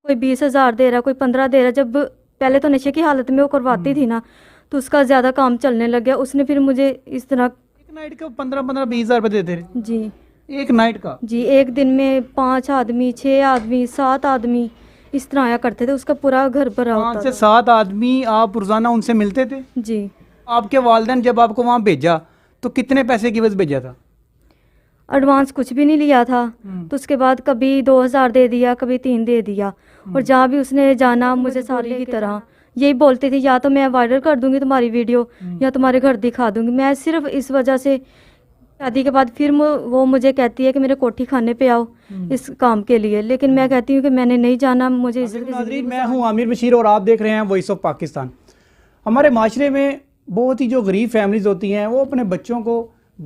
कोई 20,000 दे रहा, कोई 15 दे रहा। जब पहले तो नशे की हालत में वो करवाती थी ना, तो उसका ज़्यादा काम चलने लग गया। उसने फिर मुझे इस तरह। एक नाइट का 15-15 20 हज़ार रुपये देते रहे? जी एक नाइट का? जी, एक दिन में 5 आदमी, 6 आदमी, 7 आदमी इस तरह आया करते थे। उसका पूरा घर भरा पाँच होता से था। सात आदमी आप रोजाना उनसे मिलते थे? जी। आपके वालिदैन जब आपको वहाँ भेजा तो कितने पैसे की वजह भेजा था? एडवांस कुछ भी नहीं लिया था। तो उसके बाद कभी 2,000 दे दिया, कभी 3 दे दिया। और जहाँ भी उसने जाना मुझे सारी की तरह यही बोलते थे, या तो मैं वायरल कर दूंगी तुम्हारी वीडियो, या तुम्हारे घर दिखा दूंगी। मैं सिर्फ इस वजह से शादी के बाद फिर वो मुझे कहती है कि मेरे कोठी खाने पे आओ इस काम के लिए। लेकिन मैं कहती हूँ कि मैंने नहीं जाना, मुझे इज्जत की नाज़रीन, ज़िंदगी मैं हूँ आमिर बशीर और आप देख रहे हैं वॉइस ऑफ पाकिस्तान। हमारे माशरे में बहुत ही जो गरीब फैमिलीज़ होती हैं वो अपने बच्चों को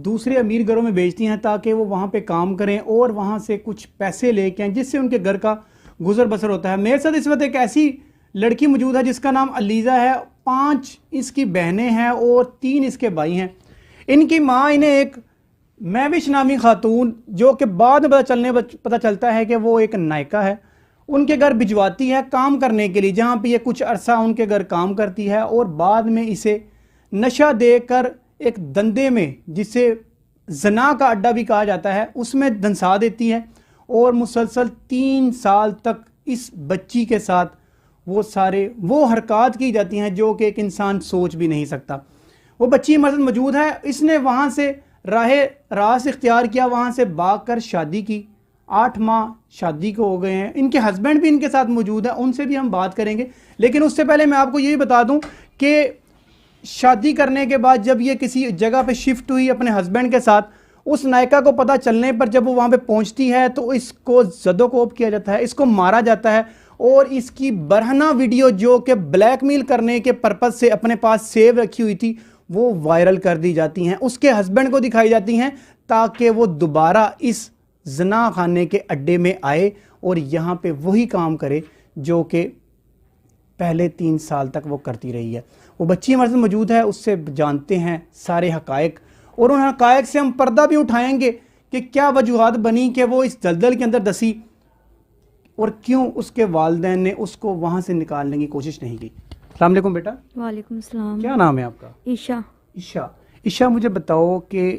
दूसरे अमीर घरों में भेजती हैं ताकि वो वहाँ पे काम करें और वहाँ से कुछ पैसे लेके आएँ जिससे उनके घर का गुजर बसर होता है। मेरे साथ इस वक्त एक ऐसी लड़की मौजूद है जिसका नाम अलीज़ा है। 5 इसकी बहनें हैं और 3 इसके भाई हैं। इनकी माँ इन्हें एक महविश नामी खातून, जो कि बाद में पता चलता है कि वो एक नायका है, उनके घर भिजवाती है काम करने के लिए, जहाँ पे ये कुछ अरसा उनके घर काम करती है और बाद में इसे नशा देकर एक धंधे में, जिसे जना का अड्डा भी कहा जाता है, उसमें धंसा देती है। और मुसलसल 3 साल तक इस बच्ची के साथ वो हरकत की जाती हैं जो कि एक इंसान सोच भी नहीं सकता। वो बच्ची हमारे साथ मौजूद है। इसने वहाँ से रास इख्तियार किया, वहाँ से भाग कर शादी की। 8 माह शादी को हो गए हैं। इनके हस्बैंड भी इनके साथ मौजूद है, उनसे भी हम बात करेंगे। लेकिन उससे पहले मैं आपको यही बता दूं कि शादी करने के बाद जब ये किसी जगह पे शिफ्ट हुई अपने हस्बैंड के साथ, उस नायका को पता चलने पर जब वो वहाँ पे पहुँचती है तो इसको ज़दोकोब किया जाता है, इसको मारा जाता है। और इसकी बरहना वीडियो जो कि ब्लैकमेल करने के पर्पज़ से अपने पास सेव रखी हुई थी वो वायरल कर दी जाती हैं, उसके हस्बैंड को दिखाई जाती हैं ताकि वो दोबारा इस जना खाने के अड्डे में आए और यहाँ पे वही काम करे जो कि पहले 3 साल तक वो करती रही है। वो बच्ची हमारे साथ मौजूद है, उससे जानते हैं सारे हकायक और उन हकायक से हम पर्दा भी उठाएंगे कि क्या वजूहात बनी कि वो इस दलदल के अंदर दसी और क्यों उसके वालिदैन ने उसको वहाँ से निकालने की कोशिश नहीं की। अस्सलाम वालेकुम बेटा। वालेकुम सलाम। क्या नाम है आपका? ईशा। ईशा। ईशा, मुझे बताओ कि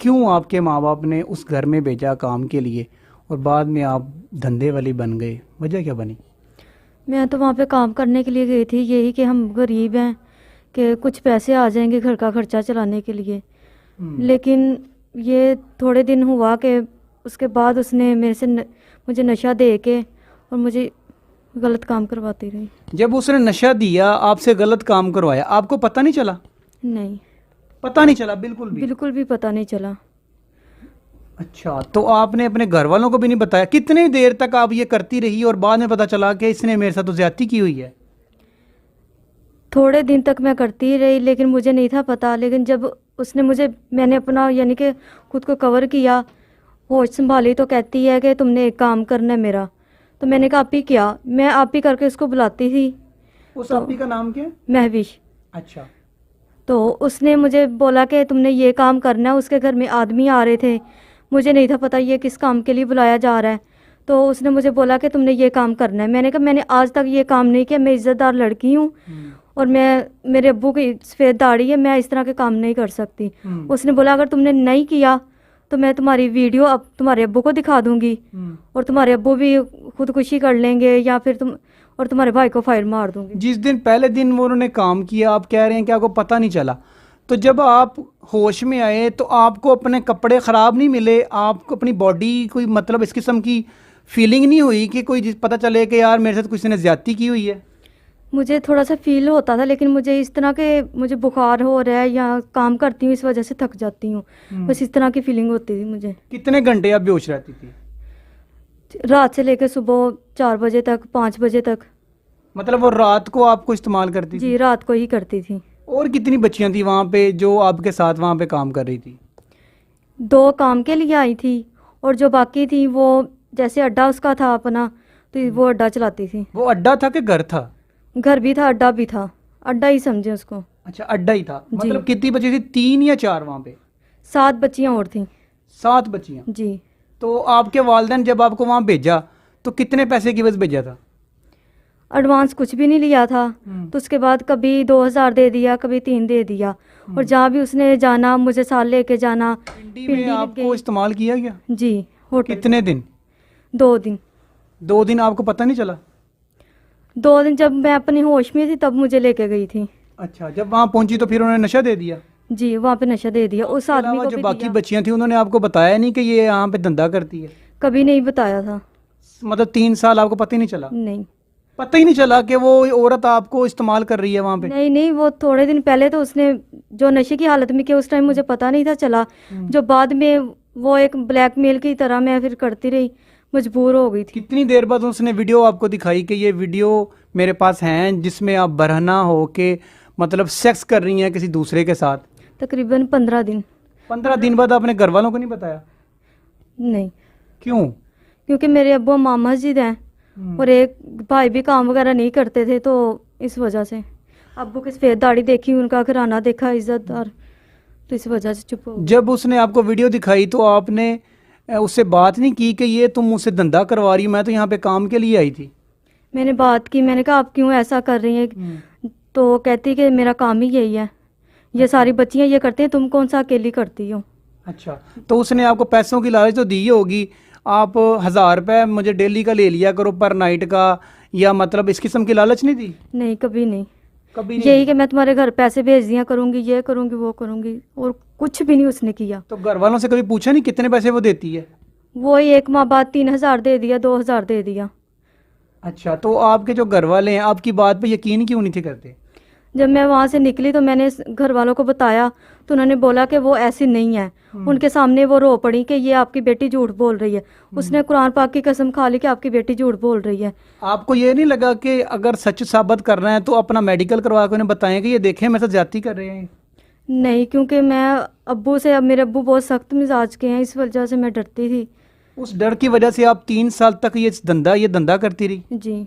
क्यों आपके माँ बाप ने उस घर में भेजा काम के लिए और बाद में आप धंधे वाली बन गए, वजह क्या बनी? मैं तो वहाँ पे काम करने के लिए गई थी, यही कि हम गरीब हैं कि कुछ पैसे आ जाएंगे घर का खर्चा चलाने के लिए। लेकिन ये थोड़े दिन हुआ कि उसके बाद उसने मेरे से मुझे नशा दे के और मुझे गलत काम करवाती रही। जब उसने नशा दिया, आपसे गलत काम करवाया, आपको पता नहीं चला? नहीं, पता नहीं चला बिल्कुल भी? बिल्कुल भी पता नहीं चला। अच्छा, तो आपने अपने घर वालों को भी नहीं बताया? कितनी देर तक आप ये करती रही और बाद में पता चला कि इसने मेरे साथ तो ज्यादती की हुई है? थोड़े दिन तक मैं करती ही रही, लेकिन मुझे नहीं था पता। लेकिन जब मैंने अपना यानी कि खुद को कवर किया, होश संभाली, तो कहती है कि तुमने एक काम करना है मेरा। तो मैंने कहा आप ही क्या? मैं आप ही करके उसको बुलाती थी। उस आपी का नाम क्या है? महविश। अच्छा। तो उसने मुझे बोला कि तुमने ये काम करना है। उसके घर में आदमी आ रहे थे, मुझे नहीं था पता ये किस काम के लिए बुलाया जा रहा है। तो उसने मुझे बोला कि तुमने ये काम करना है। मैंने कहा मैंने आज तक ये काम नहीं किया, मैं इज़्ज़तदार लड़की हूँ और मेरे अब्बू की सफ़ेद दाढ़ी है, मैं इस तरह के काम नहीं कर सकती। उसने बोला अगर तुमने नहीं किया तो मैं तुम्हारी वीडियो अब तुम्हारे अब्बू को दिखा दूंगी और तुम्हारे अब्बू भी खुदकुशी कर लेंगे, या फिर तुम्हारे भाई को फायर मार दूंगी। जिस दिन पहले दिन वो उन्होंने काम किया, आप कह रहे हैं कि आपको पता नहीं चला, तो जब आप होश में आए तो आपको अपने कपड़े ख़राब नहीं मिले? आपको अपनी बॉडी कोई मतलब इस किस्म की फीलिंग नहीं हुई कि कोई पता चले कि यार मेरे साथ किसी ने ज़्यादती की हुई है? मुझे थोड़ा सा फील होता था, लेकिन मुझे इस तरह के मुझे बुखार हो रहा है या काम करती हूँ इस वजह से थक जाती हूँ, बस इस तरह की फीलिंग होती थी मुझे। कितने घंटे आप बेहोश रहती थी? रात से लेकर सुबह 4 बजे तक, 5 बजे तक। मतलब वो रात को आपको इस्तेमाल करती थी? जी, रात को ही करती थी। और कितनी बच्चियां थी वहाँ पे जो आपके साथ वहाँ पे काम कर रही थी? 2 काम के लिए आई थी और जो बाकी थी वो जैसे अड्डा उसका था अपना, तो वो अड्डा चलाती थी। वो अड्डा था कि घर था? घर भी था, अड्डा भी था, अड्डा ही समझे उसको। अच्छा, अड्डा ही था। मतलब कितनी बच्ची थी, 3 या 4 वहाँ पे? 7 बच्चियाँ और थी। 7 बच्चियां? जी। तो आपके वालिदैन जब आपको वहाँ भेजा तो कितने पैसे की वजह भेजा था? एडवांस कुछ भी नहीं लिया था। तो उसके बाद कभी 2,000 दे दिया, कभी 3 दे दिया। और जहाँ भी उसने जाना मुझे साथ लेके जाना। पिंडी पिंडी में आपको इस्तेमाल किया गया? जी, होटल। कितने दिन? 2 दिन। 2 दिन आपको पता नहीं चला? 2 दिन जब मैं अपनी होश में थी तब मुझे लेके गई थी। अच्छा, जब वहाँ पहुंची तो फिर उन्होंने नशा दे दिया? जी, वहाँ पे नशा दे दिया। उस आदमी को जो भी बाकी दिया। बच्चियां थी उन्होंने आपको बताया नहीं कि ये यहाँ पे धंधा करती है? कभी नहीं बताया था। मतलब 3 साल आपको पता ही नहीं चला? नहीं पता ही नहीं चला कि वो औरत आपको इस्तेमाल कर रही है वहाँ पे? नहीं नहीं, वो थोड़े दिन पहले तो उसने जो नशे की हालत में किया उस टाइम मुझे पता नहीं था चला। जो बाद में वो एक ब्लैकमेल की तरह मैं फिर करती रही, मजबूर हो गई थी। कितनी देर बाद उसने वीडियो आपको दिखाई कि ये वीडियो मेरे पास हैं जिसमें आप बरहना हो के मतलब सेक्स कर रही हैं किसी दूसरे के साथ? तकरीबन 15 दिन। 15 दिन बाद आपने घर वालों को नहीं बताया? नहीं, क्यों? क्योंकि मेरे अब्बू अम्मा मस्जिद हैं और एक भाई भी काम वगैरह नहीं करते थे, तो इस वजह से अब्बू की सफ़ेद दाढ़ी देखी, उनका घराना देखा इज्जतदार, तो इस वजह से चुप हो गई। जब उसने आपको वीडियो दिखाई तो आपने उससे बात नहीं की कि ये तुम मुझसे धंधा करवा रही हो, मैं तो यहाँ पे काम के लिए आई थी? मैंने बात की, मैंने कहा आप क्यों ऐसा कर रही हैं? तो कहती कि मेरा काम ही यही है, ये सारी बच्चियां ये करती हैं, तुम कौन सा अकेली करती हो। अच्छा, तो उसने आपको पैसों की लालच तो दी होगी, आप 1,000 रुपये मुझे डेली का ले लिया करो पर नाइट का, या मतलब इस किस्म की लालच नहीं दी? नहीं, कभी नहीं। कभी नहीं यही दी? कि मैं तुम्हारे घर पैसे भेज दिया करूंगी, ये करूंगी वो करूंगी, और कुछ भी नहीं उसने किया। तो घर वालों से कभी पूछा नहीं कितने पैसे वो देती है? वो ही 1 माह बाद 3,000 दे दिया, 2,000 दे दिया। अच्छा, तो आपके जो घर वाले हैं आपकी बात पे यकीन क्यों नहीं थे करते? जब मैं वहाँ से निकली तो मैंने घर वालों को बताया, तो उन्होंने बोला कि वो ऐसी नहीं है। उनके सामने वो रो पड़ी कि ये आपकी बेटी झूठ बोल रही है। उसने कुरान पाक की कसम खा ली कि आपकी बेटी झूठ बोल रही है। आपको ये नहीं लगा कि अगर सच साबित करना है तो अपना मेडिकल करवा के उन्हें बताएं कि ये देखें मेरे साथ ज्यादती कर रहे हैं? नहीं, क्योंकि मैं अब्बू से, अब मेरे अब्बू बहुत सख्त मिजाज के हैं, इस वजह से मैं डरती थी। उस डर की वजह से आप 3 साल तक ये धंधा करती रही? जी।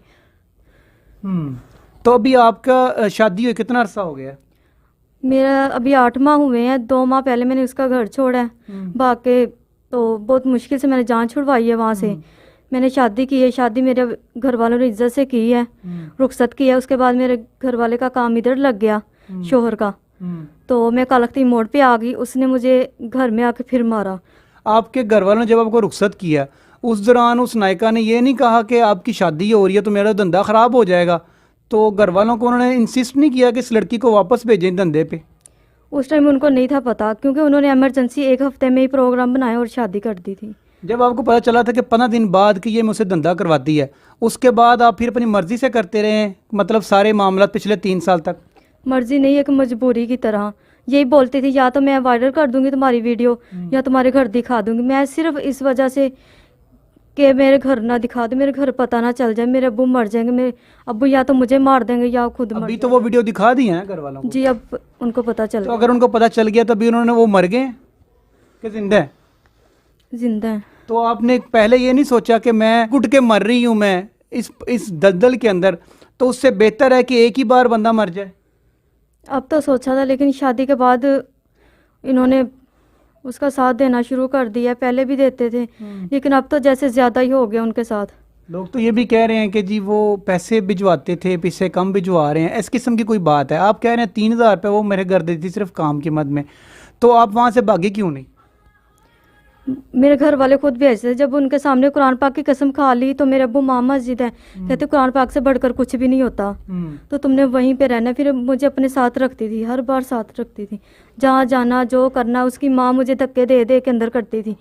तो अभी आपका शादी हुई कितना अरसा हो गया? मेरा अभी 8 माह हुए हैं। 2 माह पहले मैंने उसका घर छोड़ा है भाग के, तो बहुत मुश्किल से मैंने जान छुड़वाई है वहाँ से। मैंने शादी की है, शादी मेरे घर वालों ने इज्जत से की है, रुखसत की है। उसके बाद मेरे घर वाले का काम इधर लग गया, शोहर का, तो मैं कालख्ती मोड़ पे आ गई। उसने मुझे घर में आके फिर मारा। आपके घर वालों ने जब आपको रुखसत किया उस दौरान उस नायिका ने ये नहीं कहा कि आपकी शादी हो रही है तो मेरा धंधा ख़राब हो जाएगा? तो घर वालों को उन्होंने इंसिस्ट नहीं किया कि इस लड़की को वापस भेजें धंधे पे? उस टाइम उनको नहीं था पता, क्योंकि उन्होंने इमरजेंसी 1 हफ्ते में ही प्रोग्राम बनाया और शादी कर दी थी। जब आपको पता चला था कि 15 दिन बाद कि ये मुझसे धंधा करवाती है, उसके बाद आप फिर अपनी मर्जी से करते रहे, मतलब सारे मामला पिछले 3 साल तक? मर्जी नहीं, एक मजबूरी की तरह। यही बोलती थी या तो मैं वायरल कर दूंगी तुम्हारी वीडियो या तुम्हारे घर दिखा दूंगी। मैं सिर्फ इस वजह से कि मेरे घर ना दिखा दे, मेरे घर पता ना चल जाए, मेरे अब्बू मर जाएंगे, मेरे अब्बू या तो मुझे मार देंगे या खुद मर अभी तो वो वीडियो दिखा दी है ना घर वालों को? जी, अब उनको पता चल तो गया। अगर उनको पता चल गया तभी उन्होंने, वो मर गए कि जिंदा है? जिंदा है। तो आपने पहले ये नहीं सोचा कि मैं घुट के मर रही हूँ मैं इस दलदल के अंदर, तो उससे बेहतर है कि एक ही बार बंदा मर जाए? अब तो सोचा था, लेकिन शादी के बाद इन्होंने उसका साथ देना शुरू कर दिया। पहले भी देते थे, लेकिन अब तो जैसे ज़्यादा ही हो गया उनके साथ। लोग तो ये भी कह रहे हैं कि जी वो पैसे भिजवाते थे, पैसे कम भिजवा रहे हैं, इस किस्म की कोई बात है? आप कह रहे हैं 3,000 रुपये वो मेरे घर देती सिर्फ काम की मद में, तो आप वहाँ से भागे क्यों नहीं? मेरे घर वाले खुद भेजते थे। जब उनके सामने कुरान पाक की कसम खा ली तो मेरे अब्बू माँ मस्जिद है, कहते कुरान पाक से बढ़कर कुछ भी नहीं होता, तो तुमने वहीं पे रहना। फिर मुझे अपने साथ रखती थी, हर बार साथ रखती थी, जहाँ जाना जो करना। उसकी माँ मुझे धक्के दे दे के अंदर करती थी,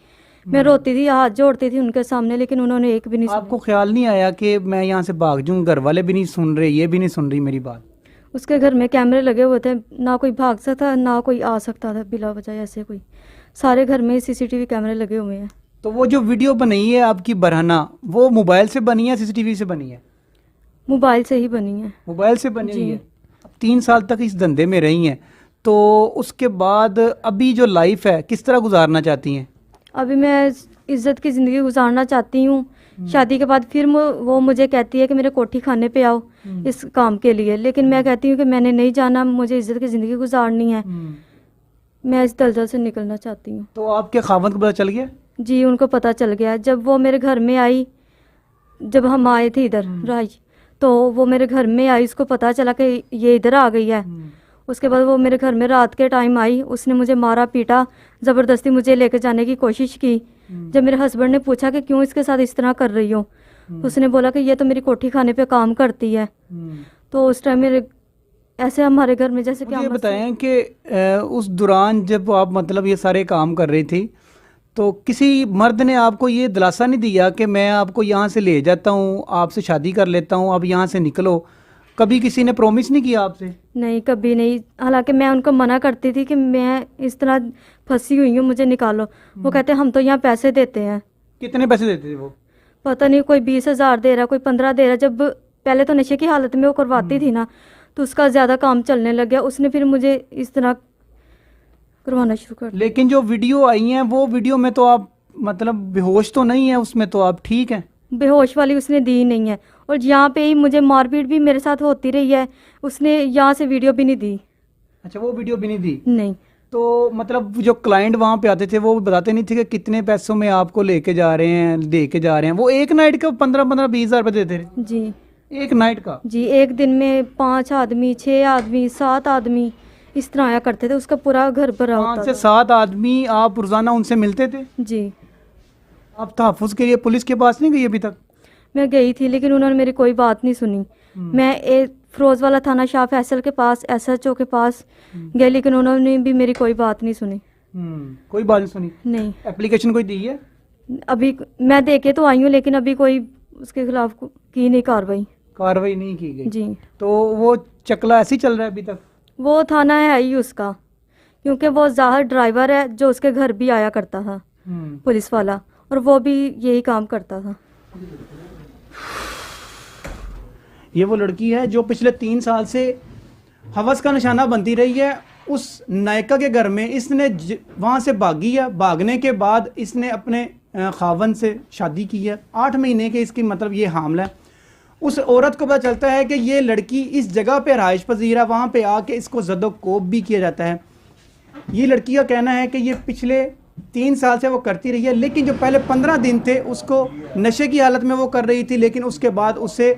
मैं रोती थी, हाथ जोड़ती थी उनके सामने, लेकिन उन्होंने एक भी नहीं सुना। आपको ख्याल नहीं आया कि मैं यहाँ से भाग जाऊँ? घर वाले भी नहीं सुन रहे, ये भी नहीं सुन रही मेरी बात? उसके घर में कैमरे लगे हुए थे, ना कोई भाग सकता ना कोई आ सकता था बिला वजह ऐसे कोई। सारे घर में CCTV कैमरे लगे हुए हैं। तो वो जो वीडियो बनी है आपकी बरहना, वो मोबाइल से बनी है CCTV से बनी है? मोबाइल से ही बनी है। मोबाइल से बनी जी। हुई है। अब 3 साल तक इस धंधे में रही हैं, तो उसके बाद अभी जो लाइफ है किस तरह गुजारना चाहती हैं? अभी मैं इज्जत की ज़िंदगी गुजारना चाहती हूँ। शादी के बाद फिर वो मुझे कहती है कि मेरे कोठी खाने पे आओ इस काम के लिए, लेकिन मैं कहती हूँ कि मैंने नहीं जाना, मुझे इज्जत की ज़िंदगी गुजारनी है, मैं इस दलदल से निकलना चाहती हूँ। तो आपके खावंद को पता चल गया? जी, उनको पता चल गया। जब वो मेरे घर में आई जब हम आए थे इधर राज, तो वो मेरे घर में आई, उसको पता चला कि ये इधर आ गई है। उसके बाद वो मेरे घर में रात के टाइम आई, उसने मुझे मारा पीटा, ज़बरदस्ती मुझे लेकर जाने की कोशिश की। जब मेरे हस्बैंड ने पूछा कि क्यों इसके साथ इस तरह कर रही हो, तो उसने बोला कि ये तो मेरी कोठी खाने पे काम करती है। तो उस टाइम मेरे ऐसे हमारे घर में जैसे कि मुझे बताएं कि उस दौरान जब आप मतलब ये सारे काम कर रही थी, तो किसी मर्द ने आपको ये दिलासा नहीं दिया कि मैं आपको यहाँ से ले जाता हूँ, आपसे शादी कर लेता हूँ, आप यहाँ से निकलो? कभी किसी ने प्रॉमिस नहीं किया आपसे? नहीं, कभी नहीं। हालांकि मैं उनको मना करती थी कि मैं इस तरह फंसी हुई हूँ, मुझे निकालो। वो कहते हम तो यहाँ पैसे देते हैं। कितने पैसे देते थे वो? पता नहीं, कोई 20,000 दे रहा, कोई 15 दे रहा। जब पहले तो नशे की हालत में वो करवाती थी ना, तो उसका ज़्यादा काम चलने लग गया। उसने फिर मुझे इस तरह करवाना शुरू कर दिया। लेकिन जो वीडियो आई हैं वो वीडियो में तो आप मतलब बेहोश तो नहीं है, उसमें तो आप ठीक हैं। बेहोश वाली उसने दी नहीं है, और यहाँ पे ही मुझे मारपीट भी मेरे साथ होती रही है। उसने यहाँ से वीडियो भी नहीं दी। अच्छा, वो वीडियो भी नहीं दी? नहीं। तो मतलब जो क्लाइंट वहाँ पे आते थे वो बताते नहीं थे कि कितने पैसों में आपको लेके जा रहे हैं, दे के जा रहे हैं? वो एक नाइट का 15-20 हज़ार रुपये देते थे? जी एक नाइट का? जी, एक दिन में 5 आदमी, 6 आदमी, 7 आदमी इस तरह आया करते थे। उसका पूरा घर भरा 5 होता से था। 7 आदमी आप रोजाना उनसे मिलते थे? जी। आप तहफ़्फ़ुज़ के लिए पुलिस के पास नहीं गई अभी तक? मैं गई थी, लेकिन उन्होंने मेरी कोई बात नहीं सुनी। मैं एक फिरोज वाला थाना शाह फैसल के पास SHO के पास गई, लेकिन उन्होंने भी मेरी कोई बात नहीं सुनी। कोई बात नहीं सुनी? नहीं। एप्लीकेशन कोई दी है? अभी मैं दे के तो आई हूँ, लेकिन अभी कोई उसके खिलाफ की नहीं कार्रवाई नहीं की गई? जी। तो वो चकला ऐसे ही चल रहा है अभी तक? वो थाना है ही उसका, क्योंकि वो ज़ाहिर ड्राइवर है जो उसके घर भी आया करता था, पुलिस वाला, और वो भी यही काम करता था। ये वो लड़की है जो पिछले 3 साल से हवस का निशाना बनती रही है। उस नायका के घर में इसने वहाँ से भागी है। भागने के बाद इसने अपने खावन से शादी की है। 8 महीने के इसकी मतलब ये हामला है। उस औरत को पता चलता है कि ये लड़की इस जगह पे रहाइश पजीर है, वहाँ पे आके इसको ज़दोकोब भी किया जाता है। ये लड़की का कहना है कि ये पिछले 3 साल से वो करती रही है, लेकिन जो पहले 15 दिन थे उसको नशे की हालत में वो कर रही थी, लेकिन उसके बाद उसे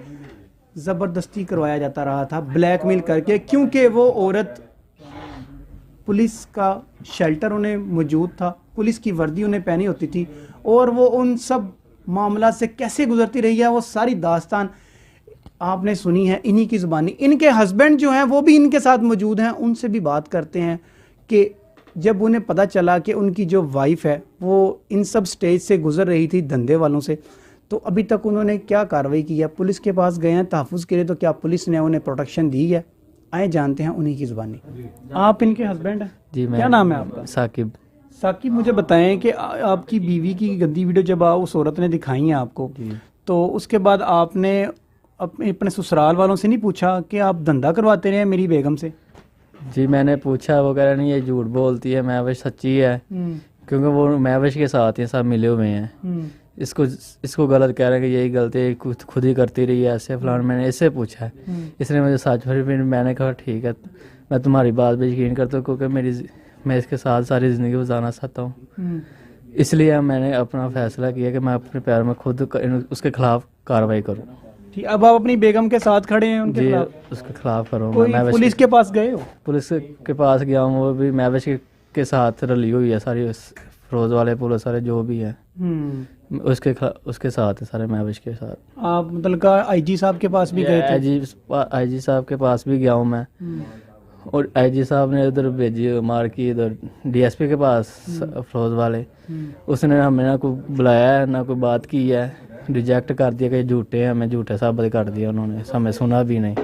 ज़बरदस्ती करवाया जाता रहा था, ब्लैकमेल करके, क्योंकि वो औरत पुलिस का शेल्टर उन्हें मौजूद था, पुलिस की वर्दी उन्हें पहनी होती थी, और वो उन सब मामला से कैसे गुजरती रही है वो सारी दास्तान आपने सुनी है इन्हीं की ज़ुबानी। इनके हस्बैंड जो हैं वो भी इनके साथ मौजूद हैं। उनसे भी बात करते हैं कि जब उन्हें पता चला कि उनकी जो वाइफ है वो इन सब स्टेज से गुजर रही थी धंधे वालों से, तो अभी तक उन्होंने क्या कार्रवाई की है। पुलिस के पास गए हैं तहफ़्फ़ुज़ के लिए, तो क्या पुलिस ने उन्हें प्रोटेक्शन दी है? आए जानते हैं उन्हीं की ज़ुबानी। आप इनके हस्बैंड हैं? जी। मैं क्या नाम है आपका? साकिब। साकिब, मुझे बताएं कि आपकी बीवी की गंदी वीडियो जब उस औरत ने दिखाई है आपको, तो उसके बाद आपने अपने ससुराल वालों से नहीं पूछा कि आप धंधा करवाते रहे मेरी बेगम से? जी मैंने पूछा, वो कह रहे नहीं ये झूठ बोलती है, महविश सच्ची है, क्योंकि वो महविश के साथ ही सब मिले हुए हैं। इसको गलत कह रहे हैं कि यही गलती खुद ही करती रही है ऐसे फलान। मैंने इससे पूछा है, इसने मुझे सच फिर मैंने कहा ठीक है, मैं तुम्हारी बात पर यकीन करता हूँ, क्योंकि मैं इसके साथ सारी ज़िंदगी गुजारना चाहता हूँ। इसलिए मैंने अपना फैसला किया कि मैं अपने पैर में खुद उसके खिलाफ कार्रवाई करूँ। ठीक, अब आप अपनी बेगम के साथ खड़े हैं उनके खिलाफ? उसके खिलाफ करूँ। कोई पुलिस के पास गए हो? पुलिस के पास गया हूँ, वो भी महविश के साथ रली हुई है सारी, फिरोज वाले पुलिस वाले जो भी है उसके साथ है, सारे महविश के साथ। आप मतलब IG साहब के पास भी गए थे? IG साहब के पास भी गया हूँ मैं, और IG साहब ने उधर भेजी मार की इधर DSP के पास फिरोज वाले। उसने हमें ना कोई बुलाया है ना कोई बात की है, रिजेक्ट कर दिया कि झूठे हैं, हमें झूठे साबित कर दिया उन्होंने, हमें सुना भी नहीं।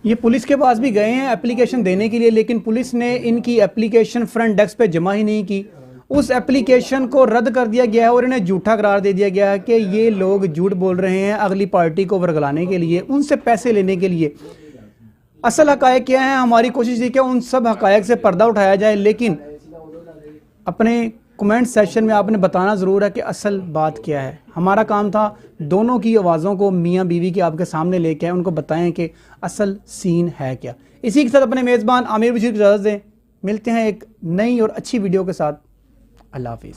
ये पुलिस के पास भी गए हैं एप्लीकेशन देने के लिए, लेकिन पुलिस ने इनकी एप्लीकेशन फ्रंट डेस्क पे जमा ही नहीं की। उस एप्लीकेशन को रद्द कर दिया गया है और इन्हें झूठा करार दे दिया गया है कि ये लोग झूठ बोल रहे हैं अगली पार्टी को वर्गलाने के लिए, उनसे पैसे लेने के लिए। असल हकायक क्या है? हमारी कोशिश थी कि उन सब हकायक से पर्दा उठाया जाए, लेकिन अपने कमेंट सेक्शन में आपने बताना ज़रूर है कि असल बात क्या है। हमारा काम था दोनों की आवाज़ों को मियाँ बीवी के आपके सामने लेके आए, उनको बताएं कि असल सीन है क्या। इसी के साथ अपने मेज़बान आमिर बशीर को इजाज़त दें। मिलते हैं एक नई और अच्छी वीडियो के साथ। अल्लाह हाफिज़।